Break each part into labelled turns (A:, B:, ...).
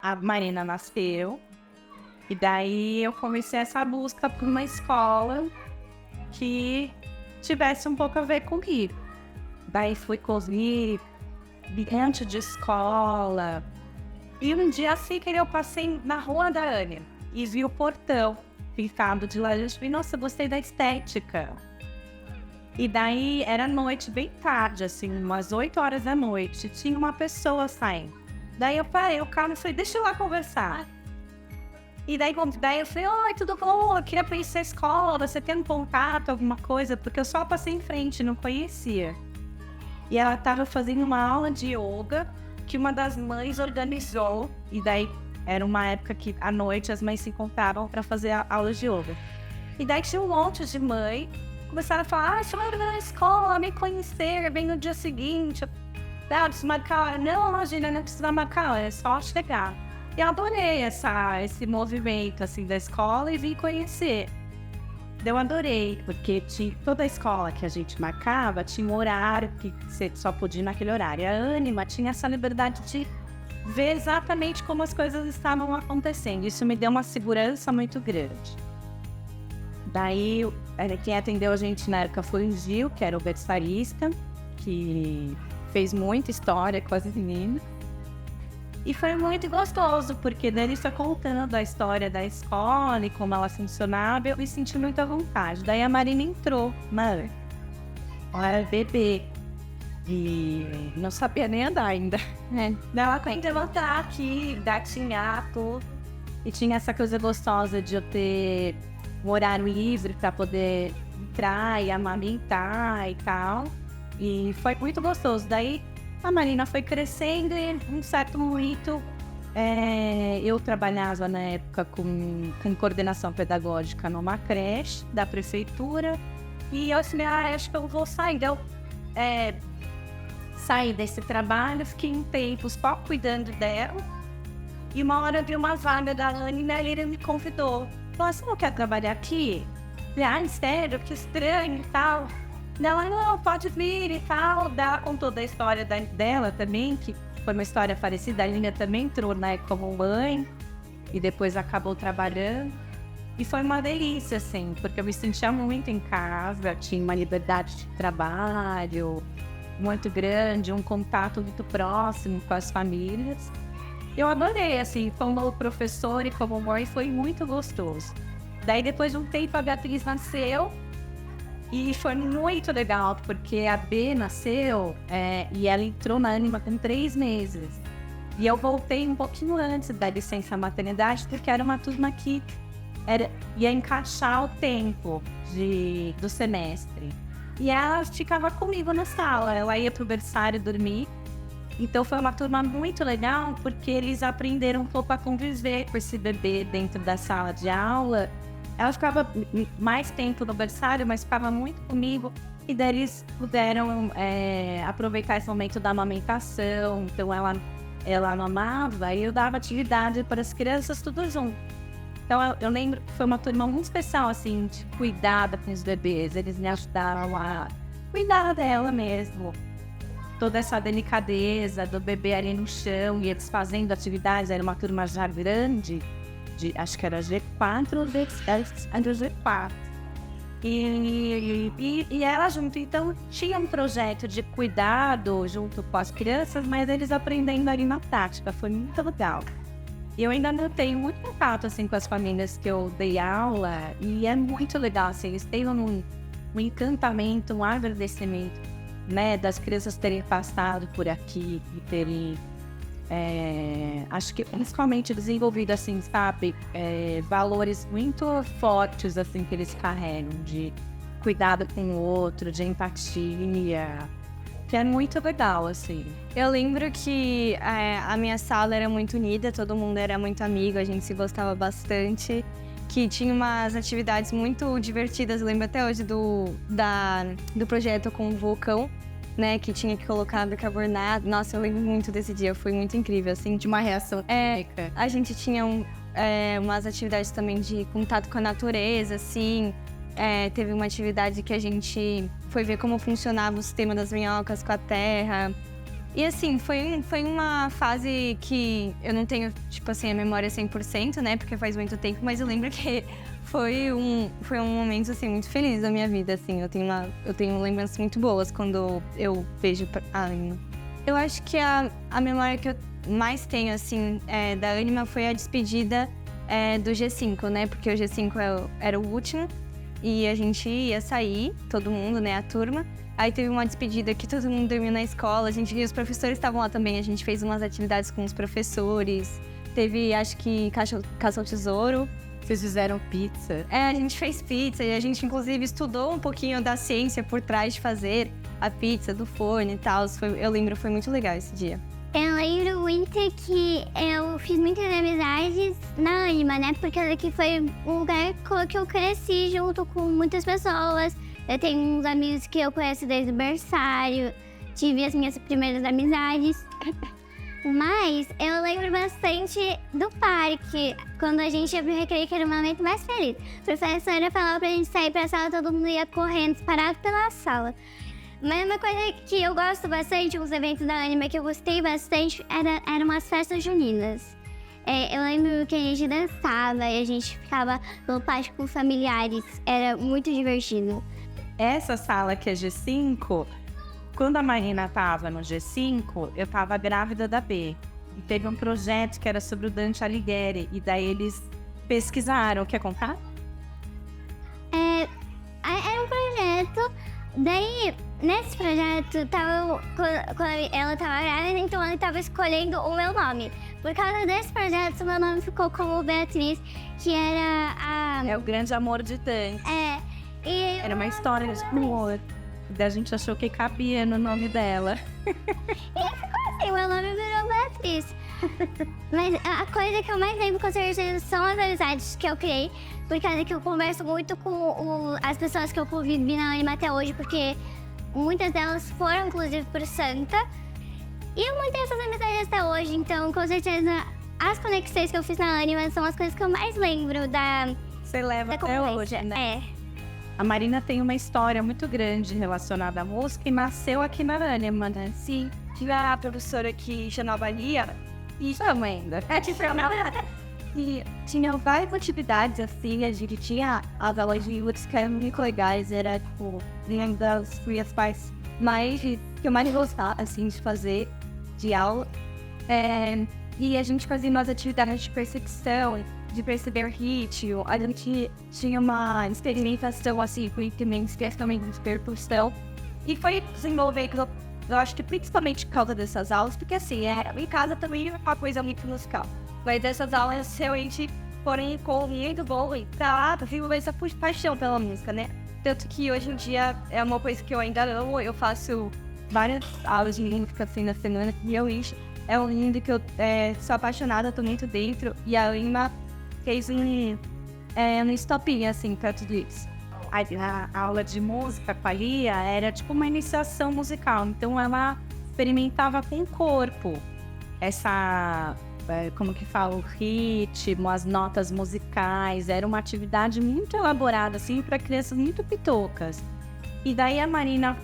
A: A Marina nasceu, e daí eu comecei essa busca por uma escola que tivesse um pouco a ver comigo. Daí fui correr diante de escola. E um dia assim que eu passei na rua da Ania e vi o portão pintado de laranja. E nossa, gostei da estética. E daí era noite, bem tarde, assim, umas 8 horas da noite. Tinha uma pessoa saindo. Daí eu parei o carro e falei, deixa eu lá conversar. E daí eu falei, oi, tudo bom? Eu queria conhecer a escola, você tem um contato, alguma coisa? Porque eu só passei em frente, não conhecia. E ela estava fazendo uma aula de yoga que uma das mães organizou. E daí era uma época que à noite as mães se encontravam para fazer aulas de yoga. E daí tinha um monte de mãe, começaram a falar, você vai na escola, me conhecer, vem no dia seguinte. Não, precisa marcar. Não, imagina, não precisa marcar, é só chegar. E eu adorei esse movimento assim, da escola e vim conhecer. Eu adorei, porque toda a escola que a gente marcava tinha um horário que você só podia ir naquele horário. A Ânima tinha essa liberdade de ver exatamente como as coisas estavam acontecendo. Isso me deu uma segurança muito grande. Daí, quem atendeu a gente na época foi o Gil, que era o berçarista, que fez muita história com as meninas. E foi muito gostoso, porque daí ele foi contando a história da escola e como ela funcionava, eu me senti muito à vontade. Daí a Marina entrou, mãe, ela era bebê e não sabia nem andar ainda. Daí ela aprendeu a andar aqui, gatinhar, tudo. E tinha essa coisa gostosa de eu ter um horário livre para poder entrar e amamentar e tal. E foi muito gostoso. Daí a Marina foi crescendo e em um certo momento eu trabalhava na época com coordenação pedagógica numa creche da prefeitura e eu falei, acho que eu vou sair. Então, saí desse trabalho, fiquei um tempo só cuidando dela e uma hora vi uma vaga da Anne e ele me convidou. Falou, você não quer trabalhar aqui? Falei, sério, que estranho e tal. Ela, não, pode vir e tal. Ela contou da história dela também, que foi uma história parecida. A Linha também entrou, né, como mãe e depois acabou trabalhando. E foi uma delícia, assim, porque eu me sentia muito em casa, tinha uma liberdade de trabalho muito grande, um contato muito próximo com as famílias. Eu adorei, assim, como professor e como mãe, foi muito gostoso. Daí, depois de um tempo, a Beatriz nasceu. E foi muito legal, porque a B nasceu e ela entrou na Ânima com 3 meses. E eu voltei um pouquinho antes da licença maternidade, porque era uma turma que ia encaixar o tempo do semestre. E ela ficava comigo na sala, ela ia pro berçário dormir. Então foi uma turma muito legal, porque eles aprenderam um pouco a conviver com esse bebê dentro da sala de aula. Ela ficava mais tempo no berçário, mas ficava muito comigo. E daí eles puderam aproveitar esse momento da amamentação. Então ela mamava e eu dava atividade para as crianças tudo junto. Então eu lembro que foi uma turma muito especial, assim, de cuidado com os bebês. Eles me ajudaram a cuidar dela mesmo. Toda essa delicadeza do bebê ali no chão e eles fazendo atividades. Era uma turma já grande. Acho que era G4 ou G4. E ela junto. Então, tinha um projeto de cuidado junto com as crianças, mas eles aprendendo ali na prática. Foi muito legal. E eu ainda não tenho muito contato, assim, com as famílias que eu dei aula. E é muito legal, assim, eles têm um encantamento, um agradecimento, né, das crianças terem passado por aqui e terem... acho que principalmente desenvolvido, assim, sabe, valores muito fortes, assim, que eles carregam, de cuidado com o outro, de empatia, que é muito legal, assim.
B: Eu lembro que a minha sala era muito unida, todo mundo era muito amigo, a gente se gostava bastante, que tinha umas atividades muito divertidas. Eu lembro até hoje do projeto com o vulcão, né, que tinha que colocar bicarbonato. Nossa, eu lembro muito desse dia, foi muito incrível, assim.
A: De uma reação química.
B: A gente tinha umas atividades também de contato com a natureza, assim. Teve uma atividade que a gente foi ver como funcionava o sistema das minhocas com a terra. E assim, foi uma fase que eu não tenho, tipo assim, a memória 100%, né? Porque faz muito tempo, mas eu lembro que foi um momento, assim, muito feliz da minha vida, assim. Eu tenho lembranças muito boas quando eu vejo a Anima. Eu acho que a memória que eu mais tenho, assim, da Anima foi a despedida do G5, né? Porque o G5 era o último e a gente ia sair, todo mundo, né? A turma. Aí teve uma despedida que todo mundo dormiu na escola, e os professores estavam lá também, a gente fez umas atividades com os professores, teve, acho que, caça ao tesouro.
A: Vocês fizeram pizza?
B: A gente fez pizza e a gente, inclusive, estudou um pouquinho da ciência por trás de fazer a pizza, do forno e tal. Eu lembro, foi muito legal esse dia.
C: Eu lembro muito que eu fiz muitas amizades na Anima, né? Porque aqui foi um lugar que eu cresci junto com muitas pessoas. Eu tenho uns amigos que eu conheço desde o berçário, tive as minhas primeiras amizades. Mas eu lembro bastante do parque, quando a gente ia pro recreio, que era o momento mais feliz. A professora falava pra gente sair pra sala, todo mundo ia correndo, disparado pela sala. Mas uma coisa que eu gosto bastante, uns eventos da Anima que eu gostei bastante, eram umas festas juninas. Eu lembro que a gente dançava e a gente ficava no pátio com familiares, era muito divertido.
A: Essa sala que é G5, quando a Marina estava no G5, eu estava grávida da B. E teve um projeto que era sobre o Dante Alighieri, e daí eles pesquisaram. Quer contar?
C: Era um projeto, daí nesse projeto, quando ela estava grávida, então ela estava escolhendo o meu nome. Por causa desse projeto, o meu nome ficou como Beatriz, que era a...
A: É o grande amor de Dante. Era uma história de amor. Daí a gente achou que cabia no nome dela.
C: E ficou assim, meu nome virou Beatriz. Mas a coisa que eu mais lembro, com certeza, são as amizades que eu criei. Por causa que eu converso muito com as pessoas que eu convivi na Anima até hoje, porque muitas delas foram, inclusive, por Santa. E eu mantenho essas amizades até hoje, então, com certeza, as conexões que eu fiz na Anima são as coisas que eu mais lembro da...
A: Você leva até
C: convivência.
A: hoje, né? A Marina tem uma história muito grande relacionada à música e nasceu aqui na Anima, né?
B: Sim, tinha a professora que chamava Lia,
A: e chama ainda.
B: e tinha várias atividades, assim, a gente tinha as aulas de música que eram muito legais, era, tipo, uma das minhas partes que eu mais gostava, assim, de fazer, de aula. E a gente fazia umas atividades de percepção, de perceber ritmo. A gente tinha uma experimentação, assim, com instrumentos, especialmente de percussão. E foi desenvolvendo, eu acho que principalmente por causa dessas aulas, porque assim, em casa também é uma coisa muito musical. Mas essas aulas realmente foram muito bom pra desenvolver essa paixão pela música, né? Tanto que hoje em dia é uma coisa que eu ainda amo, eu faço várias aulas de música assim na semana, e eu é um lindo que eu sou apaixonada, tô muito dentro, e a Lima fez um estopinho, assim, pra tudo isso.
A: A aula de música com a Lia era tipo uma iniciação musical, então ela experimentava com o corpo como que fala, o ritmo, as notas musicais, era uma atividade muito elaborada, assim, para crianças muito pitocas. E daí a Marina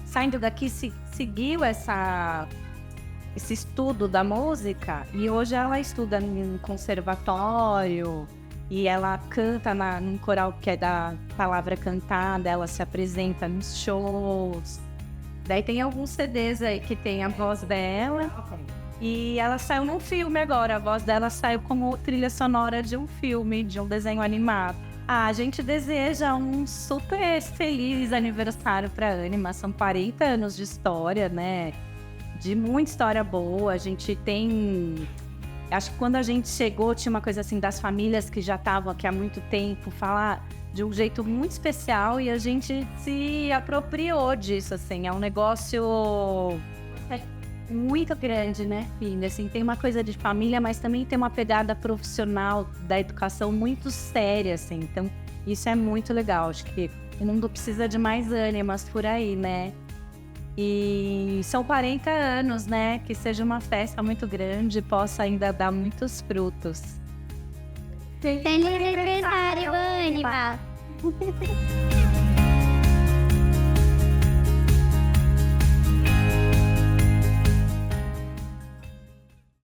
A: saindo daqui, seguiu esse estudo da música, e hoje ela estuda em conservatório, e ela canta num coral que é da palavra cantada, ela se apresenta nos shows. Daí tem alguns CDs aí que tem a voz dela, e ela saiu num filme agora, a voz dela saiu como trilha sonora de um filme, de um desenho animado. A gente deseja um super feliz aniversário para a Anima, são 40 anos de história, né? De muita história boa, a gente tem... Acho que quando a gente chegou, tinha uma coisa assim das famílias que já estavam aqui há muito tempo, falar de um jeito muito especial, e a gente se apropriou disso, assim, é um negócio muito grande, né, filha? Assim, tem uma coisa de família, mas também tem uma pegada profissional da educação muito séria, assim, então isso é muito legal, acho que o mundo precisa de mais ânimas por aí, né? E são 40 anos, né? Que seja uma festa muito grande, possa ainda dar muitos frutos.
C: Feliz aniversário, Anima!